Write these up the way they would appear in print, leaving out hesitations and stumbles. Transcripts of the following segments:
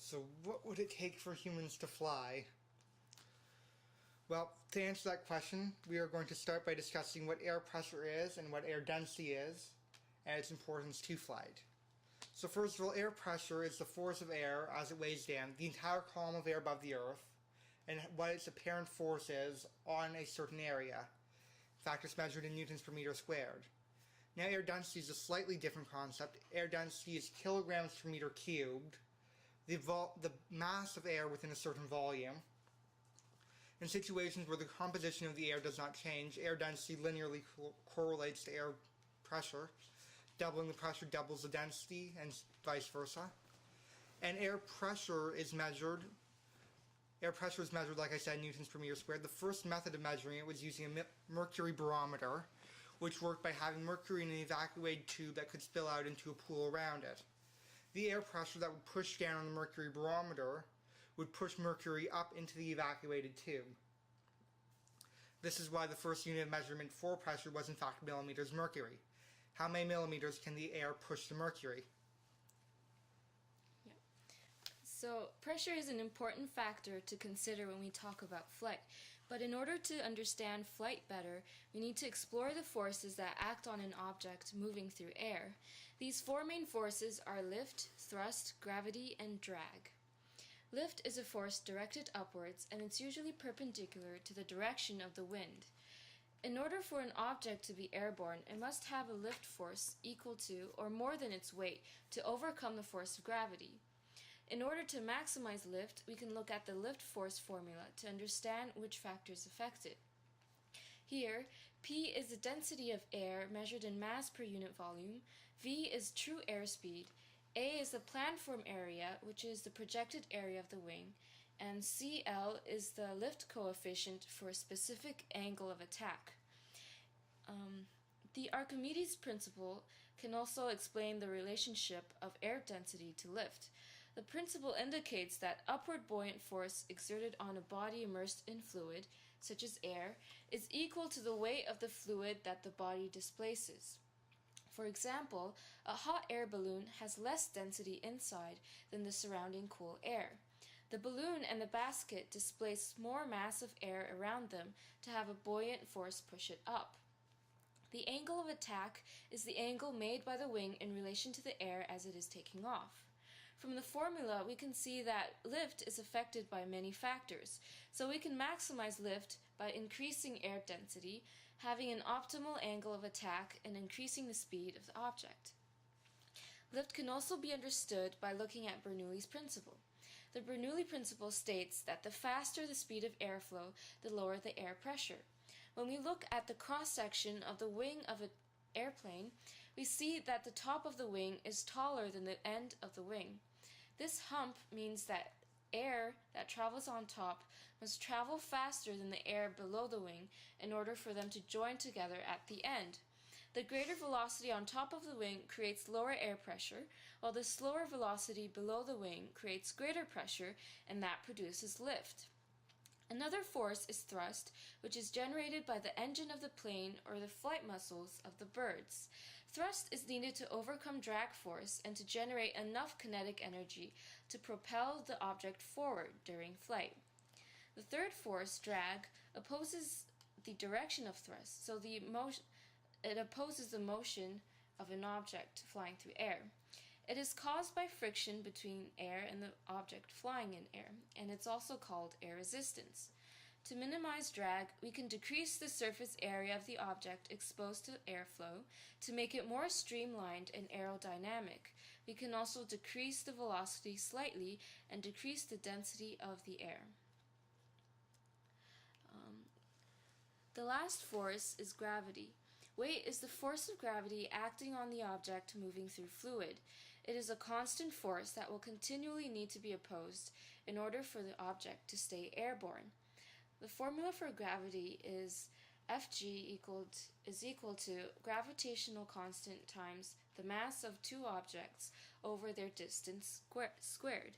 So what would it take for humans to fly? Well, to answer that question, we are going to start by discussing what air pressure is and what air density is, and its importance to flight. So first of all, air pressure is the force of air as it weighs down the entire column of air above the Earth, and what its apparent force is on a certain area. In fact, it's measured in newtons per meter squared. Now, air density is a slightly different concept. Air density is kilograms per meter cubed, the mass of air within a certain volume. In situations where the composition of the air does not change, air density linearly correlates to air pressure. Doubling the pressure doubles the density, and vice versa. And air pressure is measured, like I said, newtons per meter squared. The first method of measuring it was using a mercury barometer, which worked by having mercury in an evacuated tube that could spill out into a pool around it. The air pressure that would push down on the mercury barometer would push mercury up into the evacuated tube. This is why the first unit of measurement for pressure was in fact millimeters mercury. How many millimeters can the air push the mercury? Yeah. So pressure is an important factor to consider when we talk about flight. But in order to understand flight better, we need to explore the forces that act on an object moving through air. These four main forces are lift, thrust, gravity, and drag. Lift is a force directed upwards, and it's usually perpendicular to the direction of the wind. In order for an object to be airborne, it must have a lift force equal to or more than its weight to overcome the force of gravity. In order to maximize lift, we can look at the lift force formula to understand which factors affect it. Here, P is the density of air measured in mass per unit volume, V is true airspeed, A is the planform area, which is the projected area of the wing, and CL is the lift coefficient for a specific angle of attack. The Archimedes principle can also explain the relationship of air density to lift. The principle indicates that upward buoyant force exerted on a body immersed in fluid, such as air, is equal to the weight of the fluid that the body displaces. For example, a hot air balloon has less density inside than the surrounding cool air. The balloon and the basket displace more mass of air around them to have a buoyant force push it up. The angle of attack is the angle made by the wing in relation to the air as it is taking off. From the formula, we can see that lift is affected by many factors, so we can maximize lift by increasing air density, having an optimal angle of attack, and increasing the speed of the object. Lift can also be understood by looking at Bernoulli's principle. The Bernoulli principle states that the faster the speed of airflow, the lower the air pressure. When we look at the cross-section of the wing of an airplane, we see that the top of the wing is taller than the end of the wing. This hump means that air that travels on top must travel faster than the air below the wing in order for them to join together at the end. The greater velocity on top of the wing creates lower air pressure, while the slower velocity below the wing creates greater pressure, and that produces lift. Another force is thrust, which is generated by the engine of the plane or the flight muscles of the birds. Thrust is needed to overcome drag force and to generate enough kinetic energy to propel the object forward during flight. The third force, drag, opposes the direction of thrust, so it opposes the motion of an object flying through air. It is caused by friction between air and the object flying in air, and it's also called air resistance. To minimize drag, we can decrease the surface area of the object exposed to airflow to make it more streamlined and aerodynamic. We can also decrease the velocity slightly and decrease the density of the air. The last force is gravity. Weight is the force of gravity acting on the object moving through fluid. It is a constant force that will continually need to be opposed in order for the object to stay airborne. The formula for gravity is Fg is equal to gravitational constant times the mass of two objects over their distance squared.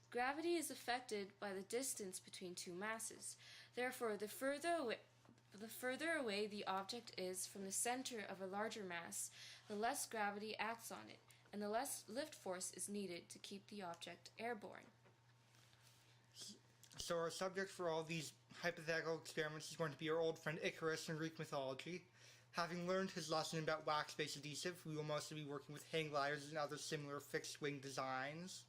Gravity is affected by the distance between two masses. Therefore, the further away the object is from the center of a larger mass, the less gravity acts on it, and the less lift force is needed to keep the object airborne. So our subject for all these hypothetical experiments is going to be our old friend Icarus in Greek mythology. Having learned his lesson about wax-based adhesive, we will mostly be working with hang gliders and other similar fixed-wing designs.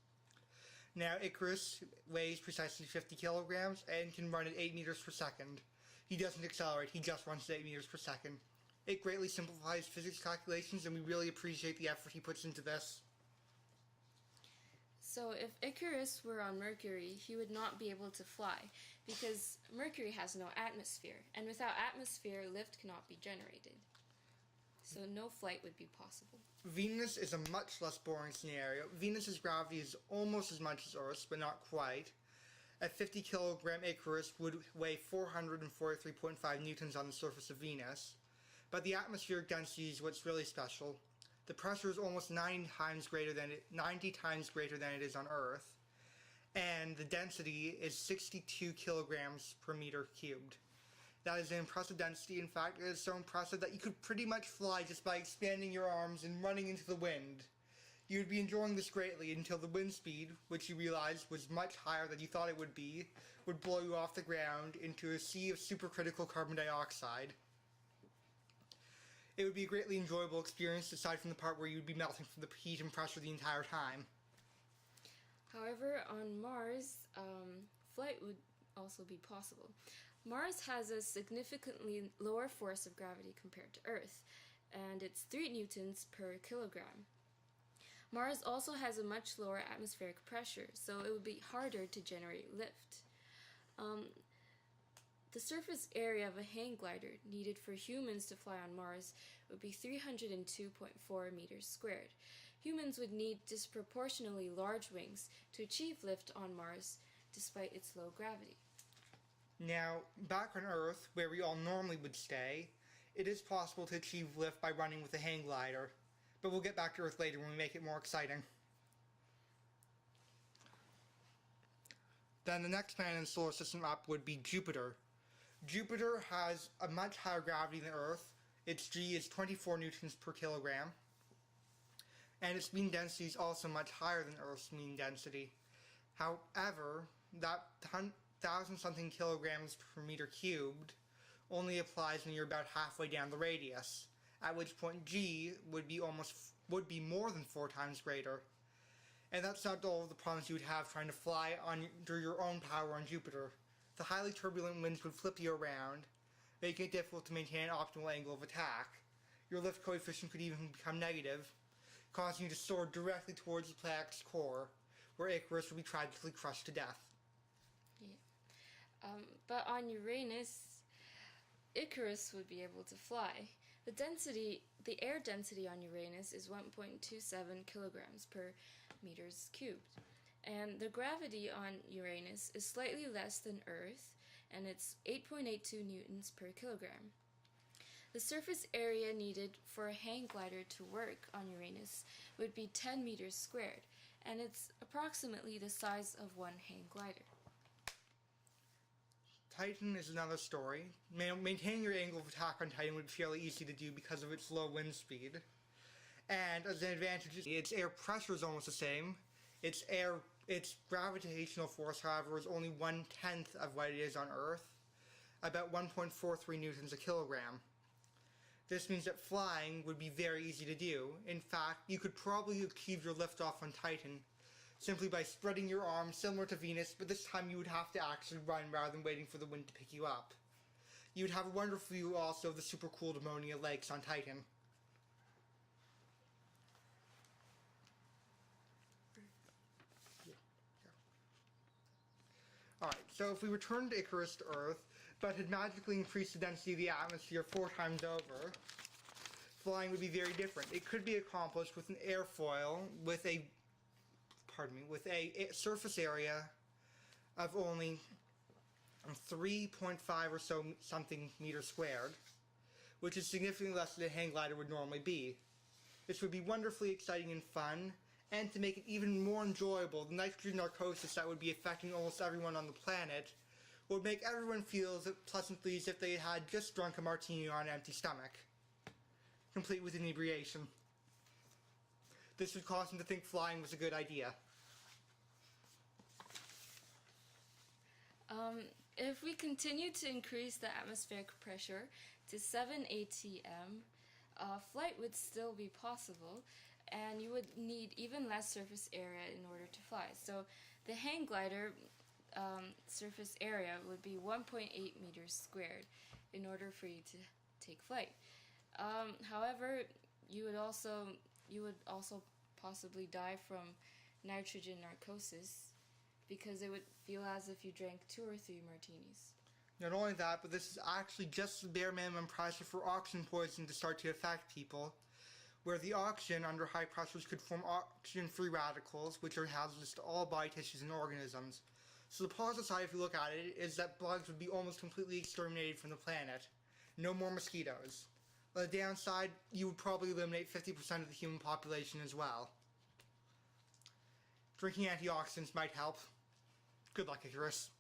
Now, Icarus weighs precisely 50 kilograms and can run at 8 meters per second. He doesn't accelerate, he just runs at 8 meters per second. It greatly simplifies physics calculations, and we really appreciate the effort he puts into this. So if Icarus were on Mercury, he would not be able to fly, because Mercury has no atmosphere, and without atmosphere, lift cannot be generated. So no flight would be possible. Venus is a much less boring scenario. Venus's gravity is almost as much as Earth's, but not quite. A 50 kilogram Icarus would weigh 443.5 newtons on the surface of Venus. But the atmospheric density is what's really special. The pressure is almost 90 times greater than it is on Earth, and the density is 62 kilograms per meter cubed. That is an impressive density. In fact, it is so impressive that you could pretty much fly just by expanding your arms and running into the wind. You would be enjoying this greatly until the wind speed, which you realized was much higher than you thought it would be, would blow you off the ground into a sea of supercritical carbon dioxide. It would be a greatly enjoyable experience, aside from the part where you would be melting from the heat and pressure the entire time. However, on Mars, flight would also be possible. Mars has a significantly lower force of gravity compared to Earth, and it's 3 newtons per kilogram. Mars also has a much lower atmospheric pressure, so it would be harder to generate lift. The surface area of a hang glider needed for humans to fly on Mars would be 302.4 meters squared. Humans would need disproportionately large wings to achieve lift on Mars despite its low gravity. Now, back on Earth, where we all normally would stay, it is possible to achieve lift by running with a hang glider. But we'll get back to Earth later when we make it more exciting. Then the next planet in the solar system up would be Jupiter. Jupiter has a much higher gravity than Earth. Its G is 24 newtons per kilogram. And its mean density is also much higher than Earth's mean density. However, that 1,000-something kilograms per meter cubed only applies when you're about halfway down the radius, at which point G would be more than 4 times greater. And that's not all of the problems you would have trying to fly under your own power on Jupiter. The highly turbulent winds would flip you around, making it difficult to maintain an optimal angle of attack. Your lift coefficient could even become negative, causing you to soar directly towards the planet's core, where Icarus would be tragically crushed to death. Yeah. But on Uranus, Icarus would be able to fly. The air density on Uranus is 1.27 kilograms per meters cubed. And the gravity on Uranus is slightly less than Earth, and it's 8.82 newtons per kilogram. The surface area needed for a hang glider to work on Uranus would be 10 meters squared, and it's approximately the size of one hang glider. Titan is another story. Maintaining your angle of attack on Titan would be fairly easy to do because of its low wind speed. And as an advantage, its air pressure is almost the same. Its gravitational force, however, is only 1/10 of what it is on Earth, about 1.43 newtons a kilogram. This means that flying would be very easy to do. In fact, you could probably achieve your liftoff on Titan simply by spreading your arms similar to Venus, but this time you would have to actually run rather than waiting for the wind to pick you up. You would have a wonderful view also of the super cool ammonia lakes on Titan. Alright, so if we returned Icarus to Earth, but had magically increased the density of the atmosphere 4 times over, flying would be very different. It could be accomplished with an airfoil with a surface area of only 3.5 or so something meters squared, which is significantly less than a hang glider would normally be. This would be wonderfully exciting and fun, and to make it even more enjoyable, the nitrogen narcosis that would be affecting almost everyone on the planet would make everyone feel pleasantly as if they had just drunk a martini on an empty stomach, complete with inebriation. This would cause them to think flying was a good idea. if we continue to increase the atmospheric pressure to 7 atm, flight would still be possible, and you would need even less surface area in order to fly. So the hang glider surface area would be 1.8 meters squared in order for you to take flight. However, you would also possibly die from nitrogen narcosis, because it would feel as if you drank 2 or 3 martinis. Not only that, but this is actually just the bare minimum pressure for oxygen poisoning to start to affect people, where the oxygen under high pressures could form oxygen-free radicals, which are hazardous to all body tissues and organisms. So the positive side, if you look at it, is that bugs would be almost completely exterminated from the planet. No more mosquitoes. On the downside, you would probably eliminate 50% of the human population as well. Drinking antioxidants might help. Good luck, Icarus.